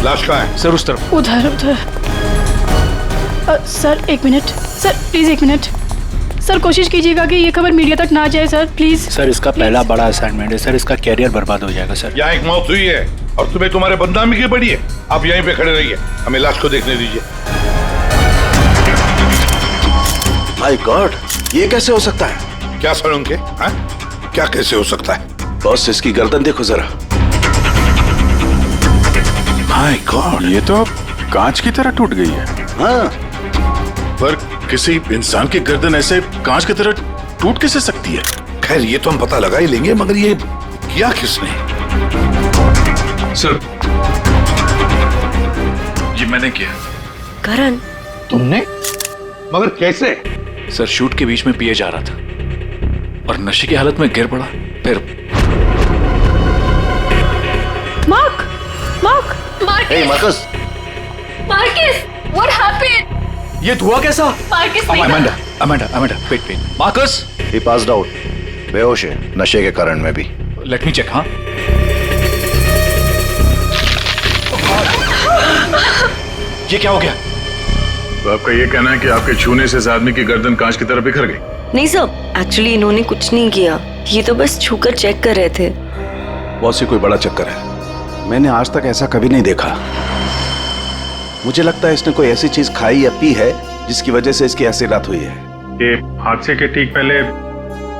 लाश कहाँ है? सर उस तरफ। उधर उधर। सर एक मिनट, सर प्लीज एक मिनट। सर कोशिश कीजिएगा कि ये खबर मीडिया तक ना जाए सर, प्लीज। सर इसका पहला बड़ा असाइनमेंट है सर, इसका कैरियर बर्बाद हो जाएगा सर। यहाँ एक मौत हुई है और तुम्हें तुम्हारे बदनामी की पड़ी है। आप यहीं पे खड़े रहिए, हमें लाश को देखने दीजिए। माय गॉड, ये कैसे हो सकता है? क्या सर उनके? क्या कैसे हो सकता है? बॉस इसकी गर्दन देखो जरा। माय गॉड, ये तो कांच की तरह टूट गई है। हाँ, पर किसी इंसान की गर्दन ऐसे कांच की तरह टूट कैसे सकती है? खैर ये तो हम पता लगा ही लेंगे, मगर ये किया किसने? सर ये मैंने किया। करण, तुमने? मगर कैसे? सर शूट के बीच में पिए जा रहा था और नशे की हालत में गिर पड़ा, फिर Mark, Mark, hey Marcus, Marcus, what happened? ये धुआं कैसा? मार्कस नहीं था। Amanda, wait. Marcus, he passed out, बेहोश है, नशे के कारण में भी। Let me check. हाँ ये क्या हो गया? तो आपका ये कहना है कि आपके छूने से इस आदमी की गर्दन कांच की तरह बिखर गई? नहीं सर, एक्चुअली इन्होंने कुछ नहीं किया, ये तो बस छूकर चेक कर रहे थे। बॉस ये कोई बड़ा चक्कर है, मैंने आज तक ऐसा कभी नहीं देखा। मुझे लगता है इसने कोई ऐसी चीज खाई या पी है जिसकी वजह से इसकी ऐसी रात हुई है। ये हादसे के ठीक पहले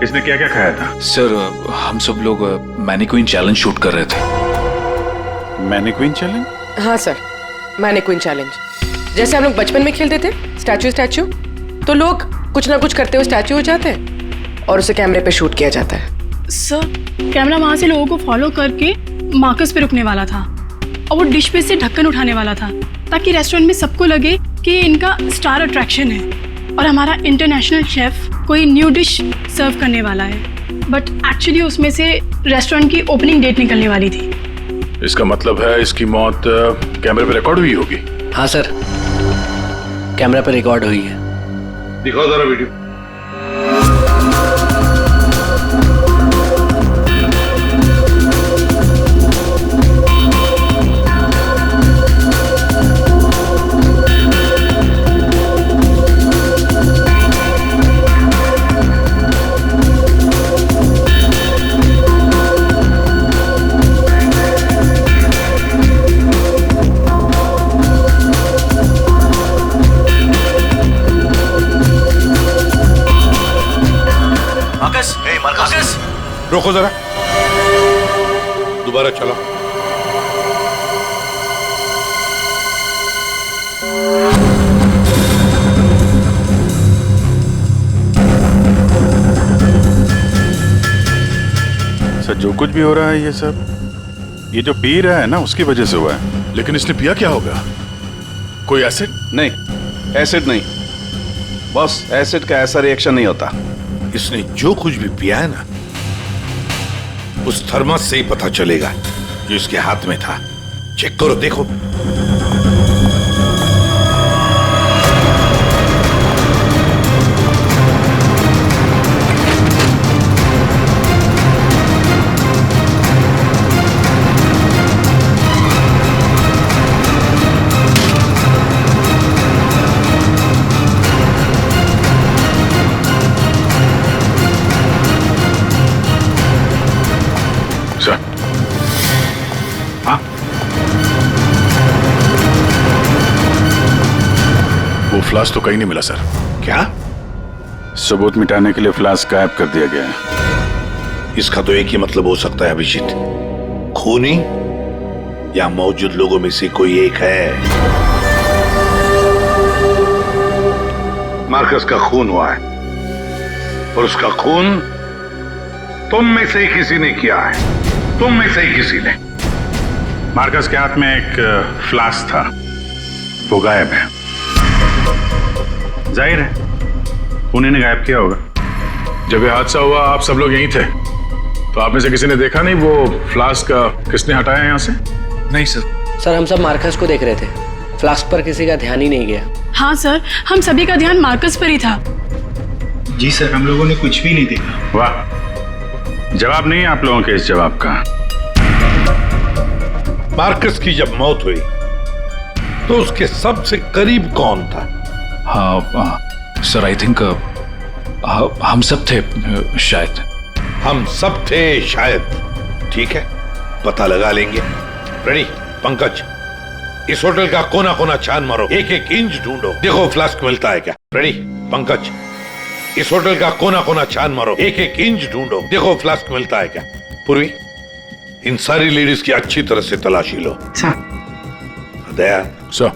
इसने क्या क्या खाया था? सर हम सब लोग मैनीक्वीन चैलेंज शूट कर रहे थे। Mannequin challenge? हाँ सर, मैनीक्वीन चैलेंज। जैसे हम लोग बचपन में खेलते थे स्टैचू, तो लोग कुछ ना कुछ करते हुए स्टैचू हो जाते हैं और उसे कैमरे पे शूट किया जाता है। सर कैमरा वहां से लोगों को फॉलो करके मार्कस पे रुकने वाला था और वो डिश पे से ढक्कन उठाने वाला था ताकि रेस्टोरेंट में सबको लगे कि ये इनका स्टार अट्रैक्शन है और हमारा इंटरनेशनल शेफ कोई न्यू डिश सर्व करने वाला है। बट एक्चुअली उसमें से रेस्टोरेंट की ओपनिंग डेट निकलने वाली थी। इसका मतलब है इसकी मौत कैमरे पे रिकॉर्ड हुई होगी। हाँ सर, कैमरा पर रिकॉर्ड हुई है। दिखाओ जरा वीडियो। रोको जरा, दोबारा चलो। सर जो कुछ भी हो रहा है ये सब, ये जो पी रहा है ना उसकी वजह से हुआ है। लेकिन इसने पिया क्या होगा? कोई एसिड? नहीं, एसिड नहीं बॉस, एसिड का ऐसा रिएक्शन नहीं होता। इसने जो कुछ भी पिया है ना, उस थर्मस से ही पता चलेगा जो इसके हाथ में था। चेक करो, देखो। वो फ्लास्क तो कहीं नहीं मिला सर। क्या? सबूत मिटाने के लिए फ्लास्क गायब कर दिया गया है। इसका तो एक ही मतलब हो सकता है अभिजीत, खूनी या मौजूद लोगों में से कोई एक है। मार्कस का खून हुआ है और उसका खून तुम में से ही किसी ने किया है, तुम में से ही किसी ने। मार्कस के हाथ में एक फ्लास्क था, वो गायब है। जाहिर है उन्हीं ने गायब किया होगा। जब ये हादसा हुआ आप सब लोग यहीं थे, तो आप में से किसी ने देखा नहीं वो फ्लास्क किसने हटाया यहाँ से? नहीं सर। सर हम सब मार्कस को देख रहे थे, फ्लास्क पर किसी का ध्यान ही नहीं गया। हाँ सर, हम सभी का ध्यान मार्कस पर ही था। जी सर, हम लोगों ने कुछ भी नहीं देखा। वाह, जवाब नहीं है आप लोगों के इस जवाब का। मार्कस की जब मौत हुई तो उसके सबसे करीब कौन था? हाँ सर, आई थिंक हम सब थे शायद। हम सब थे शायद। ठीक है, पता लगा लेंगे। रेडी पंकज, इस होटल का कोना कोना छान मारो, एक एक इंच ढूंढो, देखो फ्लास्क मिलता है क्या। रेडी पंकज, इस होटल का कोना कोना छान मारो, एक एक इंच ढूंढो, देखो फ्लास्क मिलता है क्या। पूर्वी, इन सारी लेडीज की अच्छी तरह से तलाशी लो। दया सर,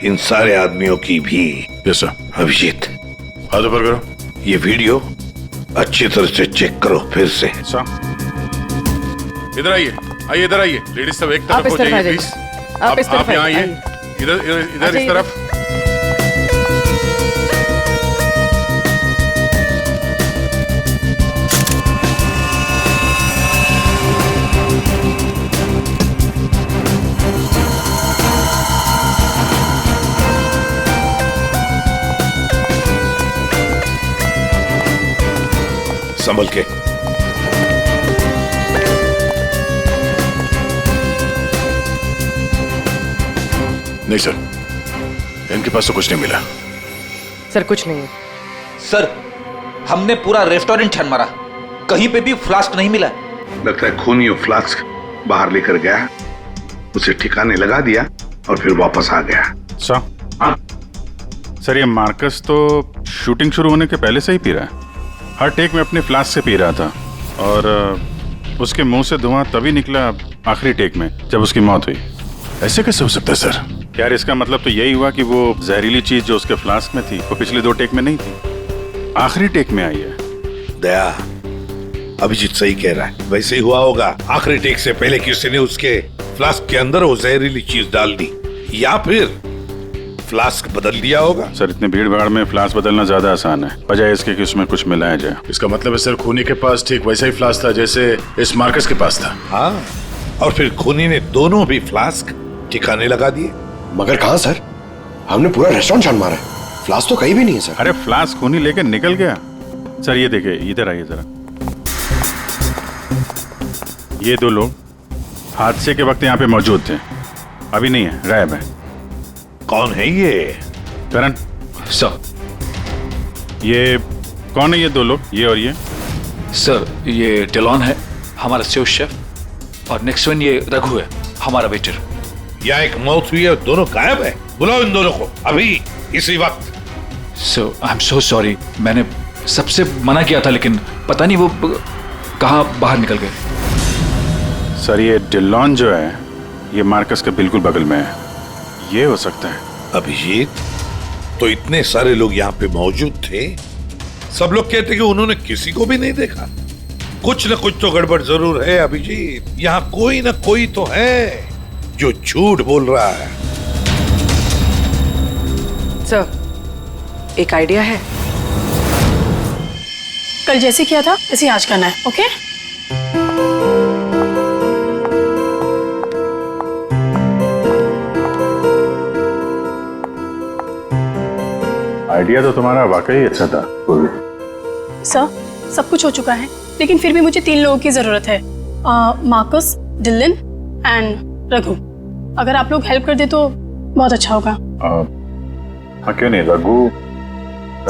इन सारे आदमियों की भी। Yes sir. अभिजीत, हाथ ऊपर करो। ये वीडियो अच्छी तरह से चेक करो फिर से। सर, इधर आइए, आइए इधर आइए। लेडीज सब एक आप तरफ इस हो तरफ आ जाइए जाइए। प्लीज। आप इस तरफ आप यहाँ आइए। आइए, इधर इधर इधर इस तरफ। संभल के। नहीं सर, इनके पास तो कुछ नहीं मिला। सर कुछ नहीं है। सर, हमने पूरा रेस्टोरेंट छान मारा, कहीं पे भी फ्लास्क नहीं मिला। लगता है खूनी वो फ्लास्क बाहर लेकर गया, उसे ठिकाने लगा दिया और फिर वापस आ गया। सर ये मार्कस तो शूटिंग शुरू होने के पहले से ही पी रहा है। हर टेक में अपने फ्लास्क से पी रहा था और उसके मुंह से धुआं तभी निकला आखिरी टेक में जब उसकी मौत हुई। ऐसे कैसे हो सकता है सर? यार इसका मतलब तो यही हुआ कि वो जहरीली चीज जो उसके फ्लास्क में थी वो पिछले 2 टेक में नहीं थी, आखिरी टेक में आई है। दया, अभिजीत सही कह रहा है, वैसे ही हुआ होगा। आखिरी टेक से पहले किसी ने उसके फ्लास्क के अंदर वो जहरीली चीज डाल दी, या फिर फ्लास्क बदल दिया होगा। सर इतने भीड़ भाड़ में फ्लास्क बदलना ज्यादा आसान है, बजाय इसके कि उसमें कुछ मिलाया जाए। इसका मतलब है सर, खूनी के पास ठीक वैसा ही फ्लास्क था जैसे इस मार्कस के पास था। हाँ, और फिर खूनी ने दोनों भी फ्लास्क ठिकाने लगा दिए। मगर कहाँ सर? हमने पूरा रेस्टोरेंट छान मारा है, फ्लास्क तो कहीं भी नहीं है सर। अरे फ्लास्क खूनी लेकर निकल गया। सर ये देखिए, इधर आइए जरा। ये 2 लोग हादसे के वक्त यहाँ पे मौजूद थे, अभी नहीं है, गायब है। कौन है ये? करण सर। ये कौन है ये 2 लोग, ये और ये? सर ये डेलॉन है, हमारा सेफ शेफ, और नेक्स्ट वन ये रघु है, हमारा वेटर। यहाँ एक मौत हुई है, दोनों गायब है। बुलाओ इन दोनों को अभी, इसी वक्त। सो आई एम सो सॉरी, मैंने सबसे मना किया था, लेकिन पता नहीं वो कहाँ बाहर निकल गए। सर ये डिलॉन जो है ये मार्कस के बिल्कुल बगल में है, ये हो सकता है। अभिजीत, तो इतने सारे लोग यहाँ पे मौजूद थे, सब लोग कहते कि उन्होंने किसी को भी नहीं देखा। कुछ न कुछ तो गड़बड़ जरूर है अभिजीत। यहाँ कोई न कोई तो है जो झूठ बोल रहा है। सर, एक आइडिया है। कल जैसे किया था वैसे आज करना है, ओके? आइडिया तो तुम्हारा वाकई अच्छा था। सर, सब कुछ हो चुका है, लेकिन फिर भी मुझे 3 लोगों की जरूरत है, मार्कस, डिलन एंड रघु। अगर आप लोग हेल्प कर दे तो बहुत अच्छा होगा। हाँ क्यों नहीं, रघु।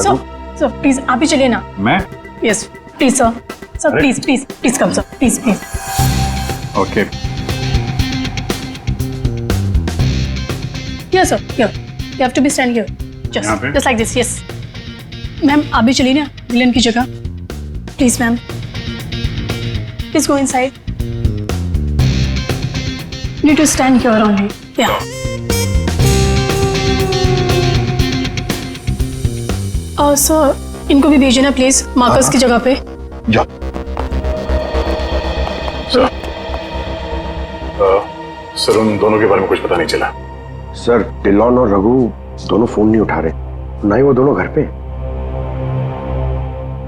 सर प्लीज आप ही चलिए ना। मैं? Yes please sir. Sir please please please come sir, please please. Okay. Yes sir, here you have to be stand here, just like this. Yes ma'am, आप भी चलिए ना डिलन की जगह, please ma'am, please go inside. Need to stand here only. या सर, इनको भी भेजना प्लीज मार्कस की जगह पे। जाओ। सर उन दोनों के बारे में कुछ पता नहीं चला। सर डिलॉन और रघु दोनों फोन नहीं उठा रहे, ना ही वो दोनों घर पे।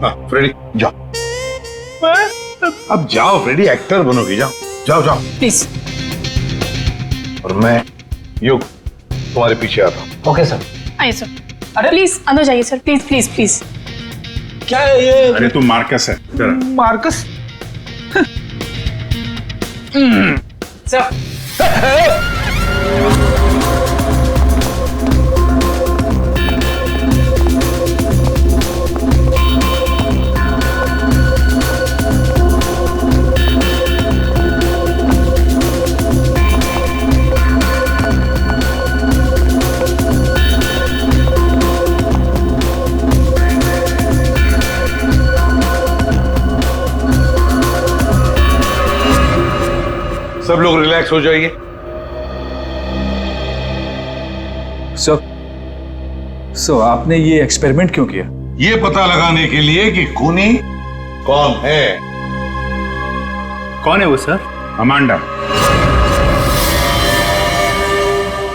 हाँ फ्रेडी, जाओ। अब जाओ फ्रेडी, एक्टर बनोगी, जाओ जाओ जाओ प्लीज। और मैं युग तुम्हारे पीछे आता हूँ। Okay sir. आइए सर। अरे प्लीज अंदर जाइए सर, प्लीज प्लीज प्लीज। क्या है ये? अरे तू मार्कस है। मार्कस? सर सब लोग रिलैक्स हो जाइए। सो आपने ये एक्सपेरिमेंट क्यों किया? ये पता लगाने के लिए कि खूनी कौन है। कौन है वो सर? अमांडा।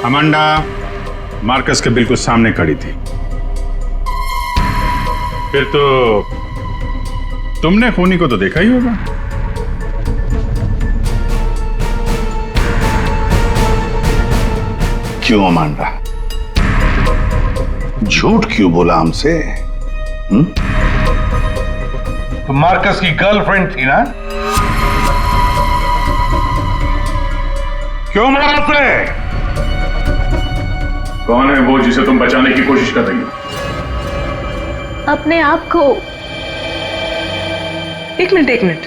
अमांडा मार्कस के बिल्कुल सामने खड़ी थी। फिर तो तुमने खूनी को तो देखा ही होगा। क्यों अमांडा, झूठ क्यों बोला हमसे? तो मार्कस की गर्लफ्रेंड थी ना? क्यों मारा उसे? कौन है वो जिसे तुम बचाने की कोशिश कर रही हो? अपने आप को। एक मिनट।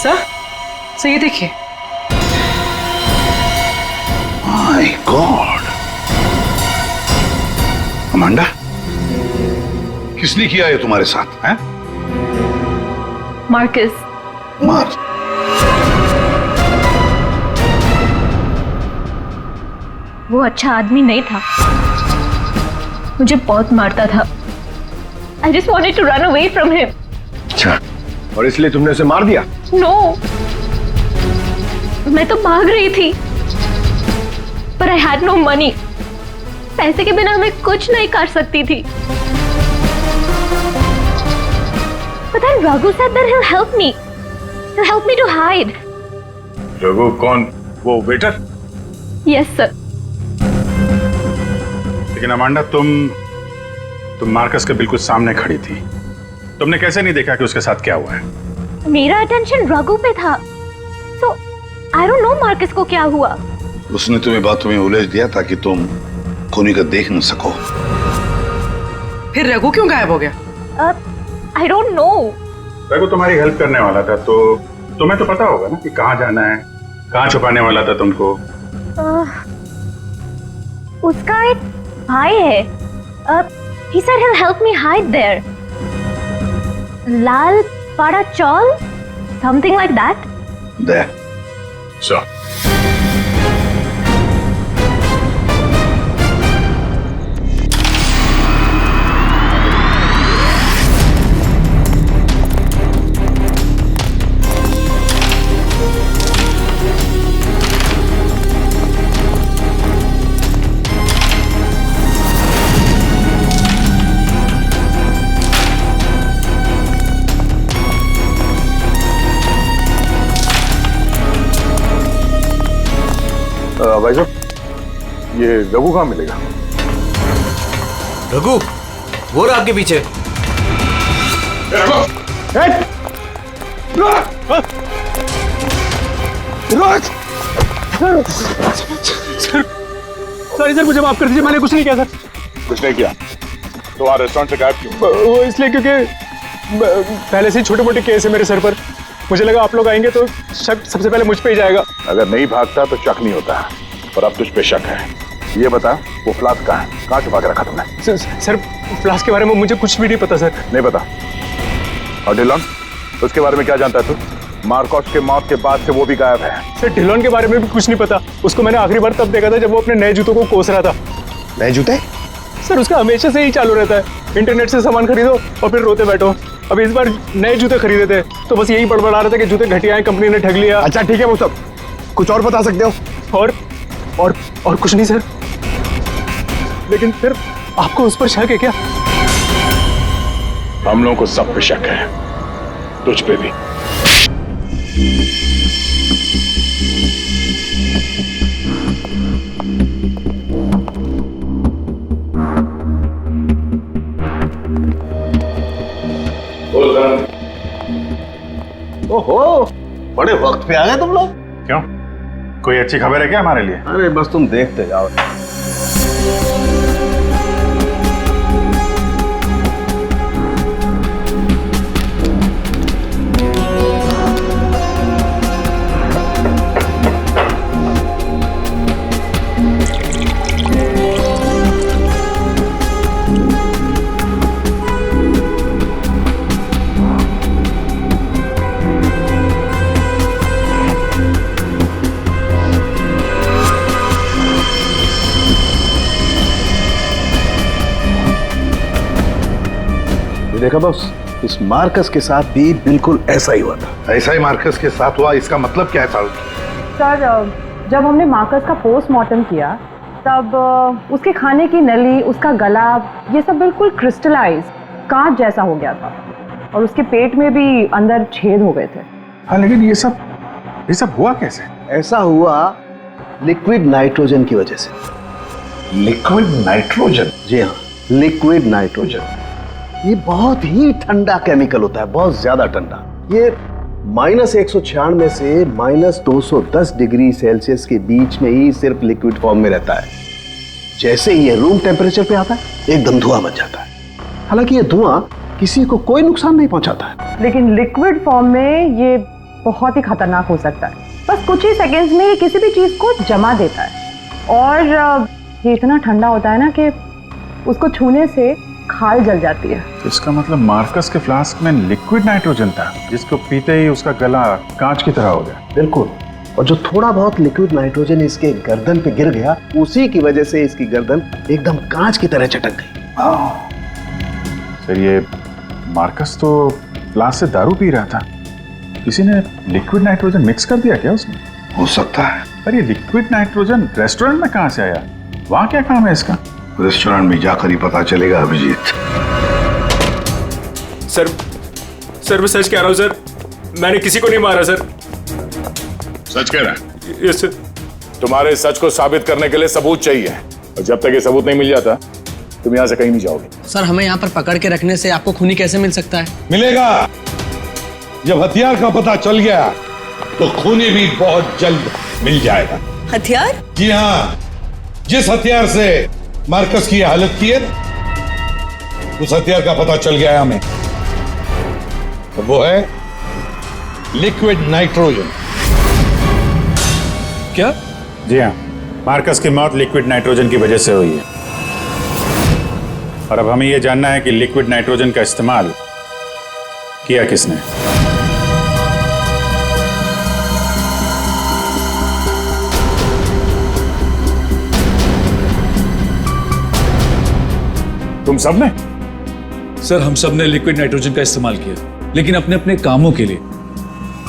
सर ये देखिए। माय गॉड, अमांडा, किसने किया है तुम्हारे साथ? हैं? मार्कस। मार्कस? वो अच्छा आदमी नहीं था, मुझे बहुत मारता था। I just wanted to run away from him. अच्छा, और इसलिए तुमने उसे मार दिया? No, मैं तो भाग रही थी, पर I had no money. पैसे के बिना मैं कुछ नहीं कर सकती थी। But then Raghu said that he'll help me. He'll help me to hide. Raghu कौन? वो वेटर? Yes, sir. लेकिन अमांडा तुम मार्कस के बिल्कुल सामने खड़ी थी। तुमने कैसे नहीं देखा कि उसके साथ क्या हुआ है? मेरा अटेंशन रघु पे था, so I don't know Marcus को क्या हुआ। उसने तुम्हें बातों में उलझ दिया ताकि तुम खूनी का देख न सको। फिर रघु क्यों गायब हो गया? I don't know. रघु तुम्हारी हेल्प करने वाला था, तो तुम्हें तो पता होगा ना कि कहाँ जाना है, कहाँ छुपाने वाला था तुमको। उसका एक भाई है। He said he'll help me hide there. Lal Pada Chaul, something like that. There. So. भाई साहब, ये रघु कहाँ मिलेगा? रघु वो रहा आपके पीछे। सर मुझे माफ कर दीजिए, मैंने कुछ नहीं किया सर। कुछ नहीं किया तो वहाँ रेस्टोरेंट से गायब क्यों? वो इसलिए क्योंकि पहले से ही छोटे मोटे केस है मेरे सर पर। मुझे लगा आप लोग आएंगे तो शक सबसे पहले मुझ पे ही जाएगा। अगर नहीं भागता तो शक नहीं होता, और अब तुझ पे शक है। ये बता, वो फ्लास्क कहाँ है? कहाँ छुपा के रखा तुमने? सर फ्लास्क के बारे में मुझे कुछ भी नहीं पता सर। नहीं पता? और डिलॉन, उसके बारे में क्या जानता है तू? मार्कस के मौत के बाद से वो भी गायब है। सर डिलॉन के बारे में भी कुछ नहीं पता। उसको मैंने आखिरी बार तब देखा था जब वो अपने नए जूतों को कोस रहा था। नए जूते? सर उसका हमेशा से ही चालू रहता है, इंटरनेट से सामान खरीदो और फिर रोते बैठो। अब इस बार नए जूते खरीदे थे तो बस यही बड़बड़ा रहा था कि जूते घटिया हैं, कंपनी ने ठग लिया। अच्छा ठीक है, वो सब कुछ और बता सकते हो? और कुछ नहीं सर। लेकिन फिर आपको उस पर शक है क्या? हम लोगों को सब पे शक है, तुझ पे भी। ओहो, बड़े वक्त पे आ गए तुम लोग। क्यों, कोई अच्छी खबर है क्या हमारे लिए? अरे बस तुम देखते जाओ। देखा बॉस, इस मार्कस के साथ भी बिल्कुल ऐसा ही हुआ था। ऐसा ही मार्कस के साथ हुआ, इसका मतलब क्या है साहब? सर, जब हमने मार्कस का पोस्टमार्टम किया तब उसके खाने की नली, उसका गला, ये सब बिल्कुल क्रिस्टलाइज कांच जैसा हो गया था और उसके पेट में भी अंदर छेद हो गए थे। हाँ, लेकिन ये सब हुआ कैसे? ऐसा हुआ लिक्विड नाइट्रोजन की वजह से। Liquid nitrogen? जी हाँ, लिक्विड नाइट्रोजन। ये बहुत ही ठंडा केमिकल होता है, बहुत ज्यादा ठंडा। ये -196 से -210 डिग्री सेल्सियस के बीच में ही सिर्फ लिक्विड फॉर्म में रहता है। जैसे ही ये रूम टेम्परेचर पे आता है एकदम धुआं बन जाता है। हालांकि ये धुआं किसी को कोई नुकसान नहीं पहुंचाता है, लेकिन लिक्विड फॉर्म में ये बहुत ही खतरनाक हो सकता है। बस कुछ ही सेकेंड्स में ये किसी भी चीज को जमा देता है और ये इतना ठंडा होता है ना कि उसको छूने से खाल जल जाती है। तो इसका मतलब मार्कस के फ्लास्क में लिक्विड नाइट्रोजन था, जिसको पीते ही उसका गला कांच की तरह हो गया। बिल्कुल। और जो थोड़ा बहुत लिक्विड नाइट्रोजन इसके गर्दन पे गिर गया, उसी की वजह से इसकी गर्दन एकदम कांच की तरह चटक गई। सर, ये मार्कस तो फ्लास्क से दारू पी रहा था, किसी ने लिक्विड नाइट्रोजन मिक्स कर दिया क्या उसमें? हो सकता है। पर ये लिक्विड नाइट्रोजन रेस्टोरेंट में कहाँ से आया? वहाँ क्या काम है इसका? रेस्टोरेंट में जाकर ही पता चलेगा अभिजीत। सर मैं सच कह रहा हूँ सर, मैंने किसी को नहीं मारा सर। सच कह रहा है? Yes sir. तुम्हारे सच को साबित करने के लिए सबूत चाहिए, और जब तक ये सबूत नहीं मिल जाता तुम यहाँ से कहीं नहीं जाओगे। सर, हमें यहाँ पर पकड़ के रखने से आपको खूनी कैसे मिल सकता है? मिलेगा। जब हथियार का पता चल गया तो खूनी भी बहुत जल्द मिल जाएगा। हथियार? जी हाँ, जिस हथियार से मार्कस की हालत की है उस हथियार का पता चल गया है हमें, तो वो है लिक्विड नाइट्रोजन। क्या? जी हाँ, मार्कस की मौत लिक्विड नाइट्रोजन की वजह से हुई है, और अब हमें यह जानना है कि लिक्विड नाइट्रोजन का इस्तेमाल किया किसने। तुम सब ने? सर, हम सब ने लिक्विड नाइट्रोजन का इस्तेमाल किया, लेकिन अपने अपने कामों के लिए,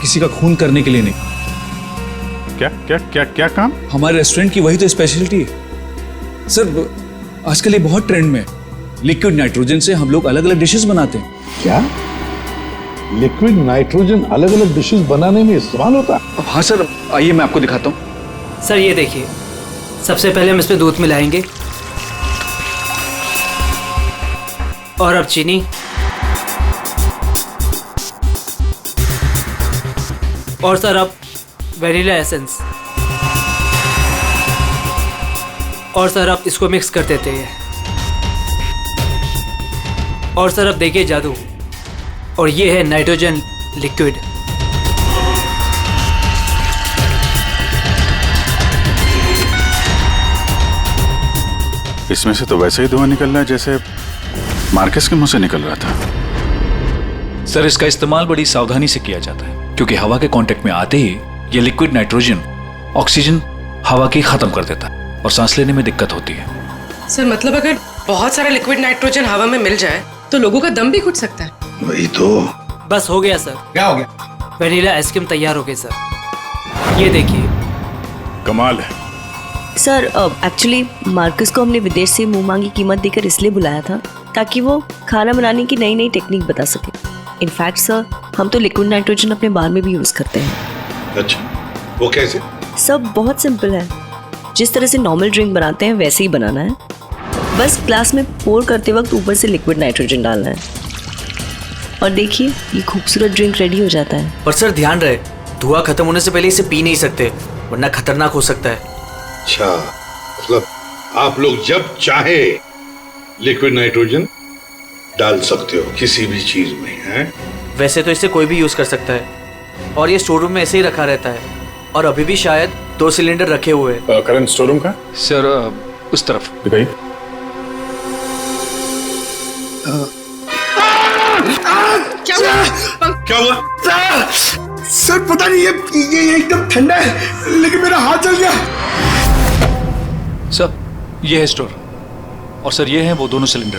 किसी का खून करने के लिए नहीं। क्या क्या क्या क्या काम? हमारे रेस्टोरेंट की वही तो स्पेशलिटी है सर। आजकल ये बहुत ट्रेंड में, लिक्विड नाइट्रोजन से हम लोग अलग अलग डिशेस बनाते हैं। क्या लिक्विड नाइट्रोजन अलग अलग डिशेस बनाने में इस्तेमाल होता है? हाँ सर, आइए मैं आपको दिखाता हूँ। सर, ये देखिए, सबसे पहले हम इसमें दूध मिलाएंगे, और अब चीनी, और सर अब वेनिला एसेंस, और सर अब इसको मिक्स कर देते हैं, और सर अब देखिए जादू, और ये है नाइट्रोजन लिक्विड। इसमें से तो वैसे ही धुआं निकल रहा है जैसे मार्कस के मुंह से निकल रहा था। सर, इसका इस्तेमाल बड़ी सावधानी से किया जाता है, क्योंकि हवा के कांटेक्ट में आते ही ये लिक्विड नाइट्रोजन ऑक्सीजन हवा की खत्म कर देता है और सांस लेने में दिक्कत होती है। सर, मतलब अगर बहुत सारा लिक्विड नाइट्रोजन हवा में मिल जाए तो लोगों का दम भी घुट सकता है। वही तो। बस हो गया सर। क्या हो गया? वेनिला आइसक्रीम तैयार हो गई सर, ये देखिए। कमाल है। सर, एक्चुअली मार्कस को हमने विदेश से मुंह मांगी कीमत देकर इसलिए बुलाया था ताकि वो खाना बनाने की नई नई टेक्निक बता सके। इनफैक्ट सर, हम तो लिक्विड नाइट्रोजन अपने बार में भी यूज करते हैं। अच्छा, वो कैसे? सब बहुत सिंपल है, जिस तरह से नॉर्मल ड्रिंक बनाते हैं वैसे ही बनाना है। बस ग्लास में पोर करते वक्त ऊपर से लिक्विड नाइट्रोजन डालना है, और देखिए ये खूबसूरत ड्रिंक रेडी हो जाता है। पर सर ध्यान रहे, धुआं खत्म होने से पहले इसे पी नहीं सकते, वरना खतरनाक हो सकता है। अच्छा, मतलब आप लोग जब चाहे लिक्विड नाइट्रोजन डाल सकते हो किसी भी चीज में, हैं? वैसे तो इसे कोई भी यूज कर सकता है, और ये स्टोर रूम में ऐसे ही रखा रहता है, और अभी भी शायद 2 सिलेंडर रखे हुए हैं। करंट स्टोर रूम का? सर, उस तरफ दिखाइए। क्या हुआ? सर पता नहीं, ये एकदम ठंडा है, लेकिन मेरा हाथ जल गया। सर, ये है स्टोर, और सर ये है वो दोनों सिलेंडर।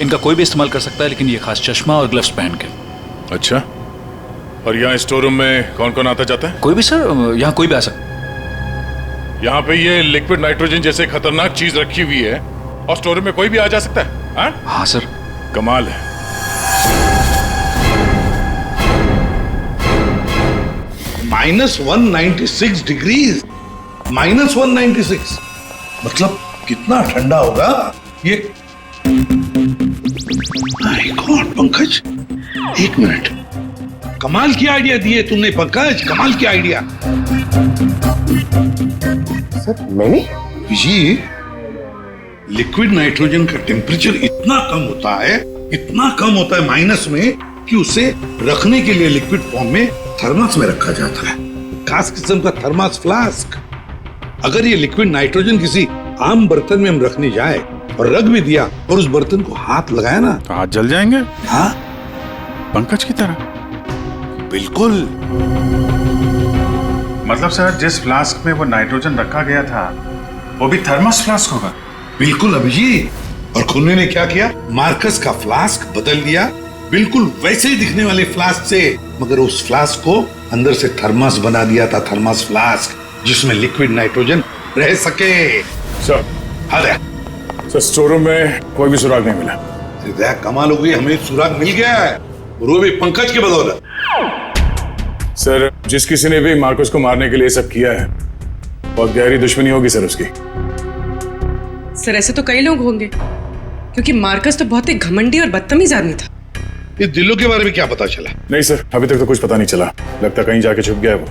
इनका कोई भी इस्तेमाल कर सकता है, लेकिन ये खास चश्मा और ग्लव्स पहन के। अच्छा, और यहाँ स्टोर रूम में कौन कौन आता जाता है? कोई भी सर, यहाँ कोई भी आ सकता है। यहाँ पे ये लिक्विड नाइट्रोजन जैसे खतरनाक चीज रखी हुई है और स्टोर रूम में कोई भी आ जा सकता है? हाँ सर। कमाल है। -196 डिग्रीज, -196 मतलब कितना ठंडा होगा ये। माय गॉड पंकज, एक मिनट, कमाल की आइडिया दिए तुमने पंकज, कमाल की आइडिया। सर मैंने जी, लिक्विड नाइट्रोजन का टेम्परेचर इतना कम होता है, इतना कम होता है माइनस में, कि उसे रखने के लिए लिक्विड फॉर्म में थर्मस में रखा जाता है, खास किस्म का थर्मस फ्लास्क। अगर ये लिक्विड नाइट्रोजन किसी आम बर्तन में हम रखने जाए और रख भी दिया और उस बर्तन को हाथ लगाया ना, तो हाथ जल जाएंगे। हाँ, पंकज की तरह। बिल्कुल। मतलब सर, जिस फ्लास्क में वो नाइट्रोजन रखा गया था वो भी थर्मस फ्लास्क होगा? बिल्कुल अभिजीत। और खुन्ने ने क्या किया, मार्कस का फ्लास्क बदल दिया बिल्कुल वैसे ही दिखने वाले फ्लास्क से, मगर उस फ्लास्क को अंदर से थर्मस बना दिया था, थर्मस फ्लास्क, जिसमें लिक्विड नाइट्रोजन रह सके। सर, सर स्टोर रूम में कोई भी सुराग नहीं मिला। कमाल हो गई, हमें सुराग मिल गया है, और वो भी पंकज के बदौलत। सर, जिस किसी ने भी मार्कस को मारने के लिए सब किया है, बहुत गहरी दुश्मनी होगी सर उसकी। सर ऐसे तो कई लोग होंगे, क्योंकि मार्कस तो बहुत ही घमंडी और बदतमीज आदमी था। इस दिल्लो के बारे में क्या पता चला? नहीं सर, अभी तक तो कुछ पता नहीं चला, लगता कहीं जाके छुप गया है वो।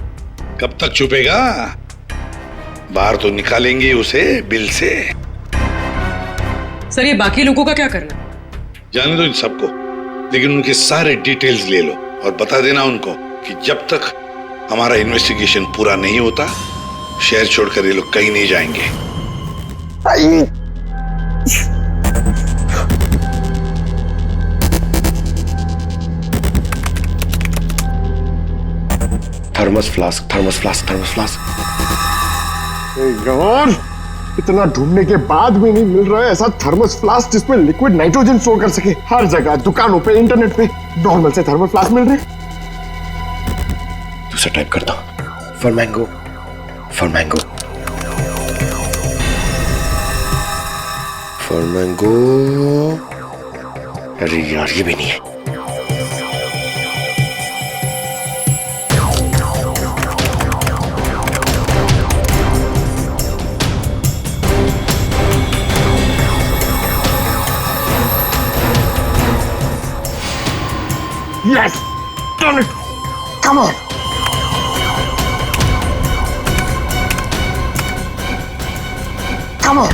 कब तक छुपेगा? बाहर तो निकालेंगे उसे बिल से। सर ये बाकी लोगों का क्या करना? जाने दो इन सबको, लेकिन उनके सारे डिटेल्स ले लो और बता देना उनको कि जब तक हमारा इन्वेस्टिगेशन पूरा नहीं होता, शहर छोड़कर ये लोग कहीं नहीं जाएंगे। Thermos flask, thermos flask, thermos flask. यार, इतना ढूंढने के बाद भी नहीं मिल रहा है ऐसा थर्मस फ्लास्क जिसमें लिक्विड नाइट्रोजन स्टोर कर सके। हर जगह, दुकानों पे, इंटरनेट पे नॉर्मल से थर्मल फ्लास्क मिल रहे। दूसरा टाइप करता हूं, for mango, for mango, for mango. अरे यार, ये भी नहीं है। Yes! Done it! Come on! Come on!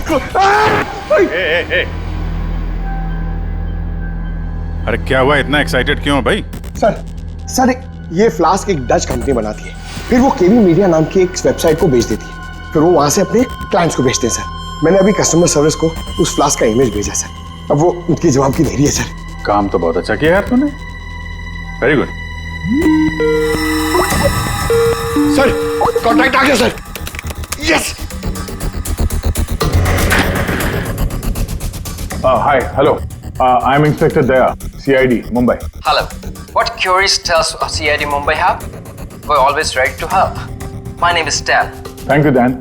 अरे क्या हुआ, इतना एक्साइटेड क्यों हो भाई? सर ये फ्लास्क एक डच कंपनी बनाती है, फिर वो केवी मीडिया नाम की एक वेबसाइट को बेच देती है, फिर वो वहां से अपने क्लाइंट्स को बेचते हैं सर। मैंने अभी कस्टमर सर्विस को उस फ्लास्क का इमेज भेजा सर, अब वो उनकी जवाब की देरी है सर। काम तो बहुत अच्छा किया यार तूने, वेरी गुड। सर कॉन्टैक्ट आ गया sir. Yes. Hi, hello. I'm Inspector Daya, CID, Mumbai. Hello. What queries does CID Mumbai have? We're always ready to help. My name is Dan. Thank you, Dan.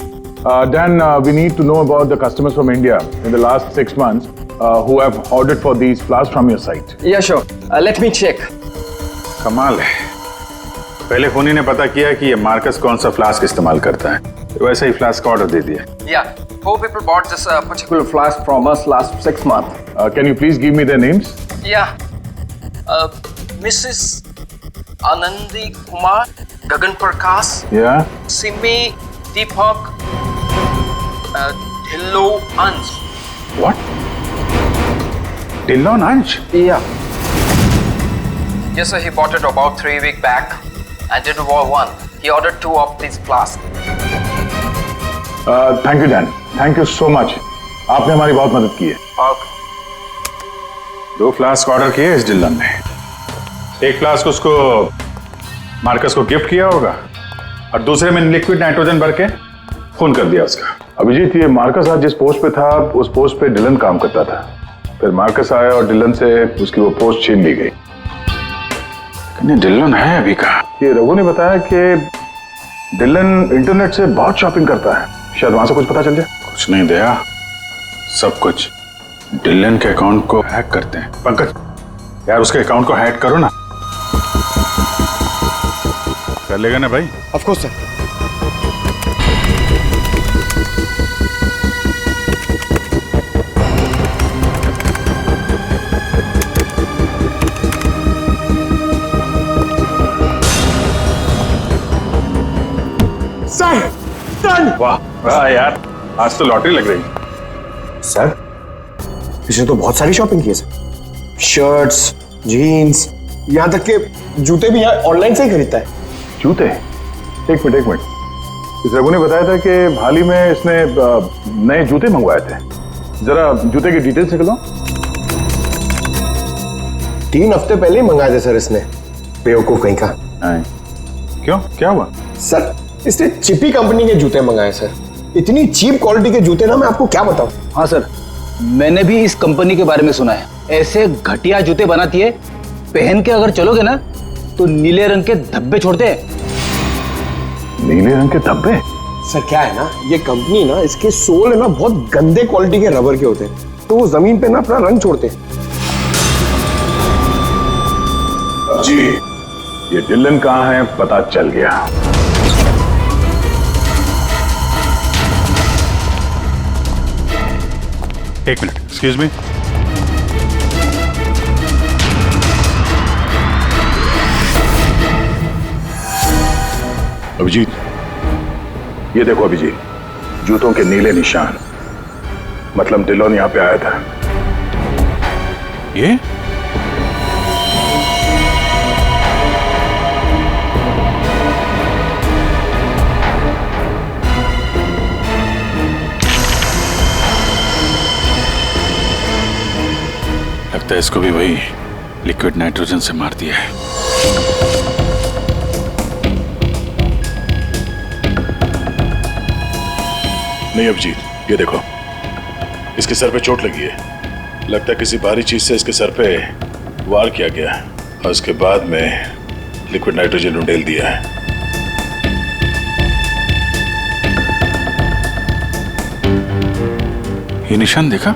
Dan, we need to know about the customers from India in the last 6 months who have ordered for these flasks from your site. Yeah, sure. Let me check. कमाल है, पहले खूनी ने पता किया कि ये Marcus कौन सा फ्लास्क इस्तेमाल करता है, तो वैसे ही फ्लास्क का ऑर्डर दे दिया। Yeah, 4 people bought this particular flask from us last 6 months. Can you please give me their names? Yeah. Mrs. Anandi Kumar, Gagan Prakash. Yeah. Simi Deepak, Dhillo Ansh. What? Dhillon Ansh? Yeah. Yes, sir. He bought it about 3 weeks back and did one. He ordered 2 of these flasks. Thank you, Dan. Thank you so much. आपने हमारी बहुत मदद की है। Okay. 2 flask order किए इस Dillon ने, एक फ्लास्क उसको मार्कस को गिफ्ट किया होगा और दूसरे में लिक्विड नाइट्रोजन भर के खून कर दिया उसका। अभिजीत, ये मार्कस आज जिस पोस्ट पे था उस पोस्ट पे डिलन काम करता था। फिर मार्कस आया और डिलन से उसकी वो पोस्ट छीन ली गई। लेकिन डिलन है अभी कहाँ? ये रघु ने बताया कि डिलन इंटरनेट से बहुत शॉपिंग करता है, शायद वहां से कुछ पता चल जाए। कुछ नहीं दया, सब कुछ डिलन के अकाउंट को हैक करते हैं। पंकज यार उसके अकाउंट को हैक करो ना। कर लेगा ना भाई? Of course sir. वाह वाह यार, आज तो लॉटरी लग रही। सर इसने तो बहुत सारी शॉपिंग की है सर, शर्ट्स, जीन्स, यहाँ तक के जूते भी यहाँ ऑनलाइन से ही खरीदता है। जूते? एक मिनट, इस रघु ने बताया था कि हाल ही में इसने नए जूते मंगवाए थे। जरा जूते की डिटेल्स निकलो। 3 हफ्ते पहले ही मंगाए थे सर इसने, बेवकूफ कहीं का। क्यों, क्या हुआ? सर इसने चिपी कंपनी के जूते मंगाए सर, इतनी चीप क्वालिटी के जूते ना मैं आपको क्या बताऊं। हाँ सर, मैंने भी इस कंपनी के बारे में सुना है। ऐसे घटिया जूते बनाती है, पहन के अगर चलोगे ना तो नीले रंग के धब्बे छोड़ते हैं। नीले रंग के धब्बे? सर क्या है ना, ये कंपनी ना, इसके सोल है ना बहुत गंदे क्वालिटी के रबर के होते हैं, तो वो जमीन पे ना अपना रंग छोड़ते हैं। जी, ये डिलन कहाँ है पता चल गया। एक मिनट, एक्सक्यूज मी। अभिजीत, ये देखो अभिजीत, जूतों के नीले निशान, मतलब डिलोन यहां पे आया था। ये लगता है इसको भी वही लिक्विड नाइट्रोजन से मार दिया है। नहीं अभिजीत, ये देखो, इसके सर पे चोट लगी है। लगता है किसी भारी चीज से इसके सर पे वार किया गया और उसके बाद में लिक्विड नाइट्रोजन उंडेल दिया है। ये निशान देखा?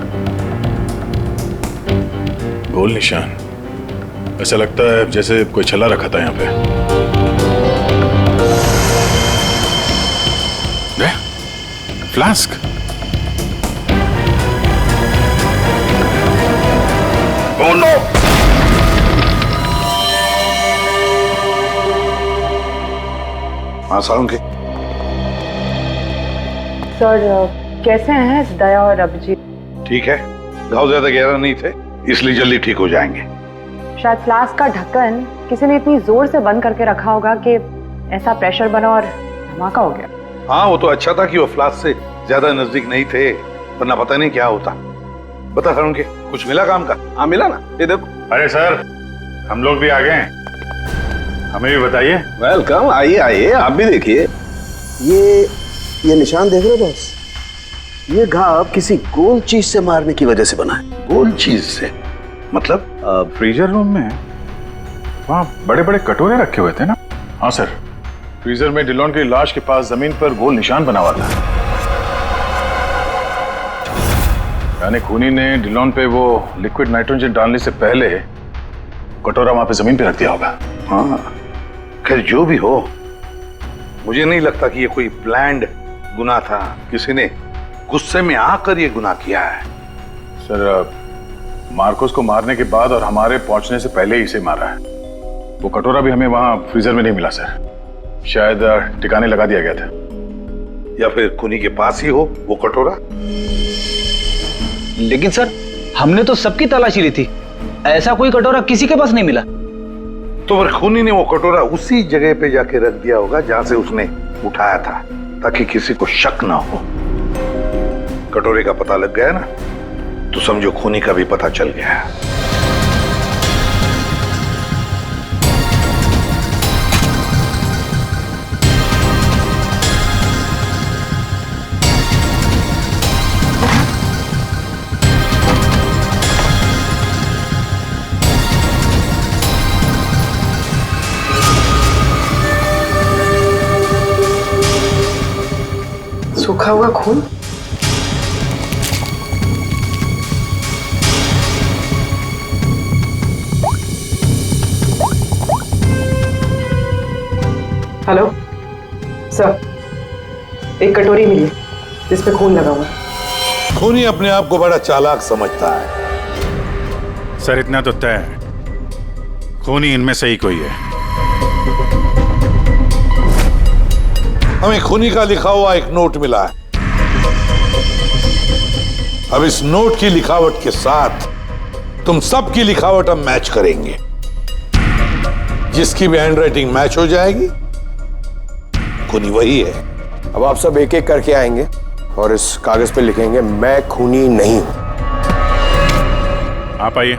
गोल निशान, ऐसा लगता है जैसे कोई छल्ला रखा था यहाँ पे। फ्लास्क। Oh no! हाँ सालुंके। सर कैसे हैं दया और अभिजीत? ठीक है, घाव ज्यादा गहरा नहीं थे इसलिए जल्दी ठीक हो जाएंगे। शायद फ्लास्क का ढक्कन किसी ने इतनी जोर से बंद करके रखा होगा कि ऐसा प्रेशर बना और धमाका हो गया। हाँ, वो तो अच्छा था कि वो फ्लास्क से ज्यादा नजदीक नहीं थे, वरना पता नहीं क्या होता। बता सालुंके, कुछ मिला काम का? हाँ मिला ना, ये देखो। अरे सर, हम लोग भी आ गए, हमें भी बताइए। वेलकम, आइए आइए, आप भी देखिए। ये निशान देख रहे हो बॉस? ये घाव किसी गोल चीज से मारने की वजह से बना है। गोल चीज से मतलब? फ्रीजर रूम में वहाँ बड़े बड़े कटोरे रखे हुए थे ना? हाँ सर, फ्रीजर में डिलोन की लाश के पास जमीन पर गोल निशान बना हुआ था। यानी खूनी ने डिलोन पे वो लिक्विड नाइट्रोजन डालने से पहले कटोरा वहां पे जमीन पे रख दिया होगा। हाँ, खैर जो भी हो, मुझे नहीं लगता कि ये कोई प्लान्ड गुनाह था। किसी ने गुस्से में आकर ये गुनाह किया है। सर, मार्कोस को मारने के बाद और हमारे पहुंचने से पहले ही इसे मारा है। वो कटोरा भी हमें वहां फ्रीजर में नहीं मिला सर, शायद ठिकाने लगा दिया गया था। या फिर खूनी के पास ही हो वो कटोरा। लेकिन सर, हमने तो सबकी तलाशी ली थी, ऐसा कोई कटोरा किसी के पास नहीं मिला। तो फिर खूनी ने वो कटोरा उसी जगह पे जाके रख दिया होगा जहां से उसने उठाया था, ताकि किसी को शक ना हो। कटोरे का पता लग गया ना, तो समझो खूनी का भी पता चल गया। सूखा हुआ खून? हेलो सर, एक कटोरी मिली जिस पे खून लगा हुआ है। खूनी अपने आप को बड़ा चालाक समझता है। सर इतना तो तय है, खूनी इनमें से ही कोई है। हमें खूनी का लिखा हुआ एक नोट मिला है। अब इस नोट की लिखावट के साथ तुम सबकी लिखावट हम मैच करेंगे। जिसकी भी हैंडराइटिंग मैच हो जाएगी खूनी वही है। अब आप सब एक एक करके आएंगे और इस कागज पे लिखेंगे मैं खूनी नहीं हूं। आप आइए।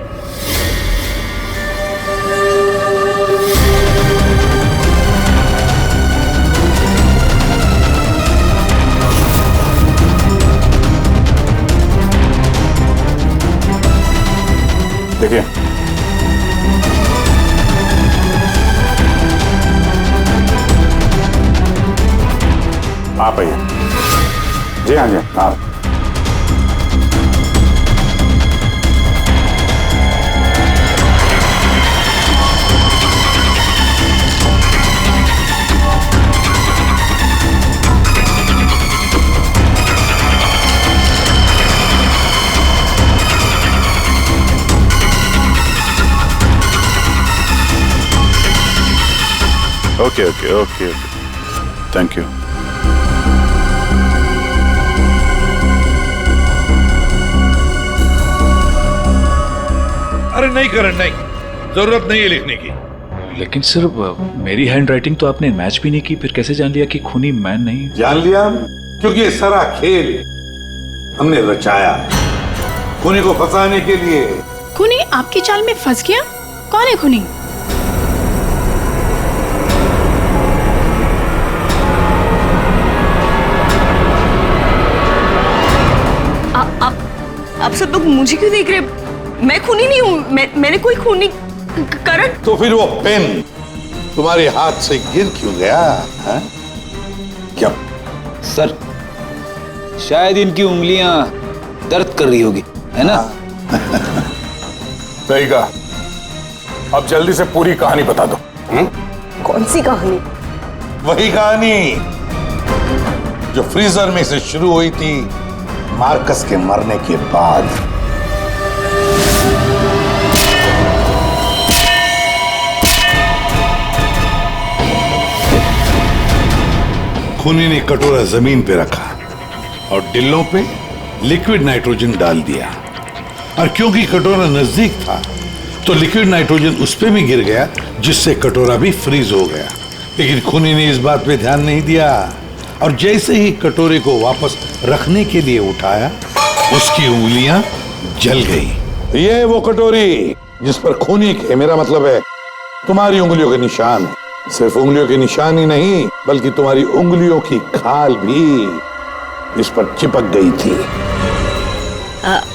देखिए, आप आइए। जी हाँ जी, आप। Okay okay okay okay, thank you. अरे नहीं करण, नहीं, जरूरत नहीं है लिखने की। लेकिन सर मेरी हैंडराइटिंग तो आपने मैच भी नहीं की, फिर कैसे जान लिया कि खूनी मैं नहीं? जान लिया क्योंकि ये सारा खेल हमने रचाया खूनी को फंसाने के लिए। खूनी आपकी चाल में फंस गया? कौन है खूनी? आप सब लोग मुझे क्यों देख रहे हैं? मैं खूनी नहीं हूँ। मैंने कोई खूनी करण। तो फिर वो पेन तुम्हारे हाथ से गिर क्यों गया है? क्या सर, शायद इनकी उंगलियां दर्द कर रही होगी, है ना? सही कहा। अब जल्दी से पूरी कहानी बता दो। कौन सी कहानी? वही कहानी जो फ्रीजर में से शुरू हुई थी मार्कस के मरने के बाद। खूनी ने कटोरा जमीन पे रखा और डिल्लों पे लिक्विड नाइट्रोजन डाल दिया, और क्योंकि कटोरा नजदीक था तो लिक्विड नाइट्रोजन उस पे भी गिर गया, जिससे कटोरा भी फ्रीज हो गया। लेकिन खूनी ने इस बात पे ध्यान नहीं दिया, और जैसे ही कटोरे को वापस रखने के लिए उठाया उसकी उंगलियां जल गई। ये वो कटोरी जिस पर खूनी के, मेरा मतलब है तुम्हारी उंगलियों के निशान है। सिर्फ उंगलियों के निशान ही नहीं बल्कि तुम्हारी उंगलियों की खाल भी इस पर चिपक गई थी।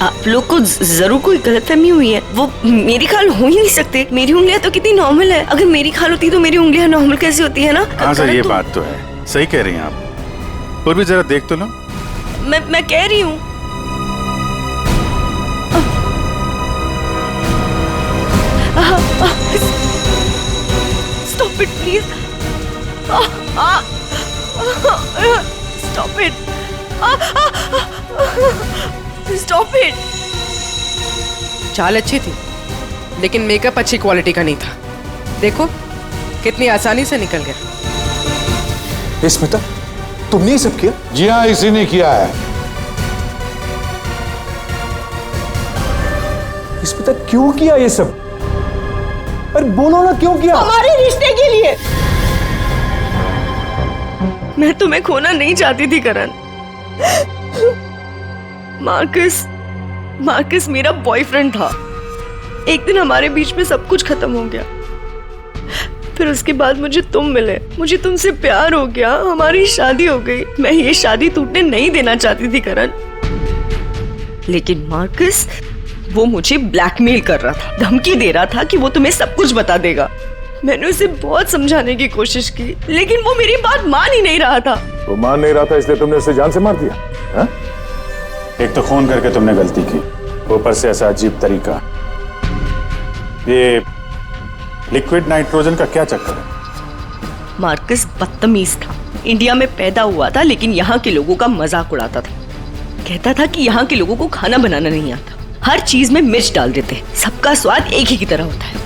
आप लोग को जरूर कोई गलतफहमी हुई है। वो मेरी खाल हो ही नहीं सकते। मेरी उंगलियां तो कितनी नॉर्मल है। अगर मेरी खाल होती तो मेरी उंगलियां नॉर्मल कैसे होती है ना? हाँ सर, ये बात तो है, सही कह रही हैं आप। और भी जरा देख तो लो। मैं कह रही हूँ। Stop it, please. Stop it. Stop it. चाल अच्छी थी लेकिन मेकअप अच्छी क्वालिटी का नहीं था। देखो कितनी आसानी से निकल गया। स्मिता, तुमने ये सब किया? जी हाँ, इसी ने किया है। स्मिता, क्यों किया ये सब? अरे बोलो ना, क्यों किया? हमारे रिश्ते के लिए। मैं तुम्हें खोना नहीं चाहती थी करण। मार्कस मेरा बॉयफ्रेंड था। एक दिन हमारे बीच में सब कुछ खत्म हो गया। फिर उसके बाद मुझे तुम मिले, मुझे तुमसे प्यार हो गया, हमारी शादी हो गई। मैं ये शादी टूटने नहीं देना चाहती थी करण, लेकिन मार्कस वो मुझे ब्लैकमेल कर रहा था, धमकी दे रहा था कि वो तुम्हें सब कुछ बता देगा। मैंने उसे बहुत समझाने की कोशिश की लेकिन वो मेरी बात मान ही नहीं रहा था। वो मान नहीं रहा था इसलिए तुमने उसे जान से मार दिया हा? एक तो फोन करके तुमने गलती की, ऊपर से ऐसा अजीब तरीका। ये लिक्विड नाइट्रोजन का क्या चक्कर है? मार्कस बदतमीज था। इंडिया में पैदा हुआ था लेकिन यहाँ के लोगों का मजाक उड़ाता था। कहता था कि यहाँ के लोगों को खाना बनाना नहीं आता, हर चीज में मिर्च डाल देते हैं, सबका स्वाद एक ही की तरह होता है।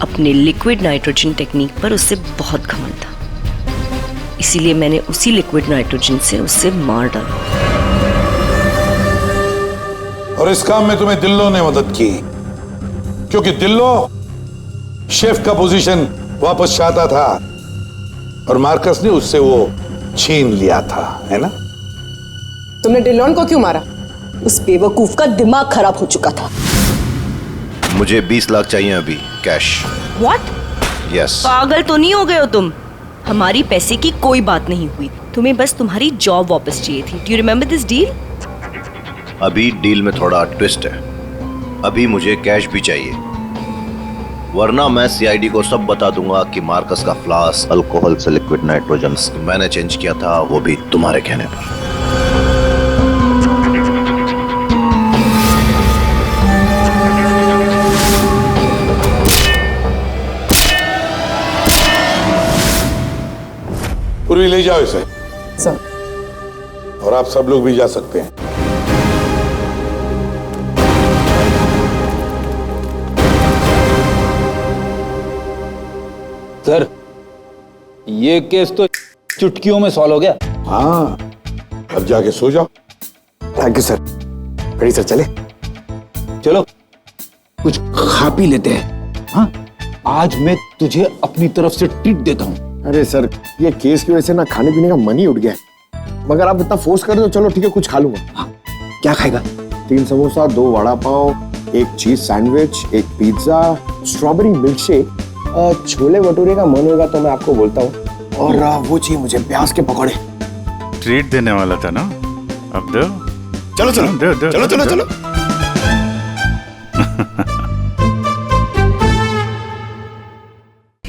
अपने लिक्विड नाइट्रोजन टेक्निक पर उससे बहुत घमंड था, इसीलिए मैंने उसी लिक्विड नाइट्रोजन से उससे मार डाला। और इस काम में तुम्हें दिल्लो ने मदद की, क्योंकि दिल्लो शेफ का पोजीशन वापस चाहता था और मार्कस ने उससे वो छीन लिया था, है ना? तुमने डिलोन को क्यों मारा? उस बेवकूफ का दिमाग खराब हो चुका था। मुझे 20 लाख चाहिए अभी, कैश। What? यस। पागल तो नहीं हो गए हो तुम? हमारी पैसे की कोई बात नहीं हुई, तुम्हें बस तुम्हारी जॉब वापस चाहिए थी। Do you remember this deal? अभी डील में थोड़ा ट्विस्ट है, अभी मुझे कैश भी चाहिए, वरना मैं सीआईडी को सब बता दूंगा कि मार्कस का फ्लास्क अल्कोहल से लिक्विड नाइट्रोजन मैंने चेंज किया था, वो भी तुम्हारे कहने पर। पूर्वी ले जाओ इसे सर। और आप सब लोग भी जा सकते हैं। सर, ये केस तो चुटकियों में सॉल्व हो गया। हाँ, अब जाके सो जाओ। Thank you sir. Ready sir, चले? चलो कुछ खा पी लेते हैं। हाँ, आज मैं तुझे अपनी तरफ से ट्रीट देता हूँ। अरे सर, ये केस की वजह से ना खाने पीने का मन ही उठ गया है। मगर आप इतना फोर्स कर रहे हो, चलो ठीक है, कुछ खा लूंगा। हाँ, क्या खाएगा? 3 samosa, 2 vada pav, 1 cheese sandwich, 1 pizza, strawberry milk shake, chole bhature का मन होगा तो मैं आपको बोलता हूँ, और वो चाहिए मुझे प्याज के पकौड़े। ट्रीट देने वाला था ना, अब दो। चलो चलो दो, दो, चलो दो, चलो दो। चलो।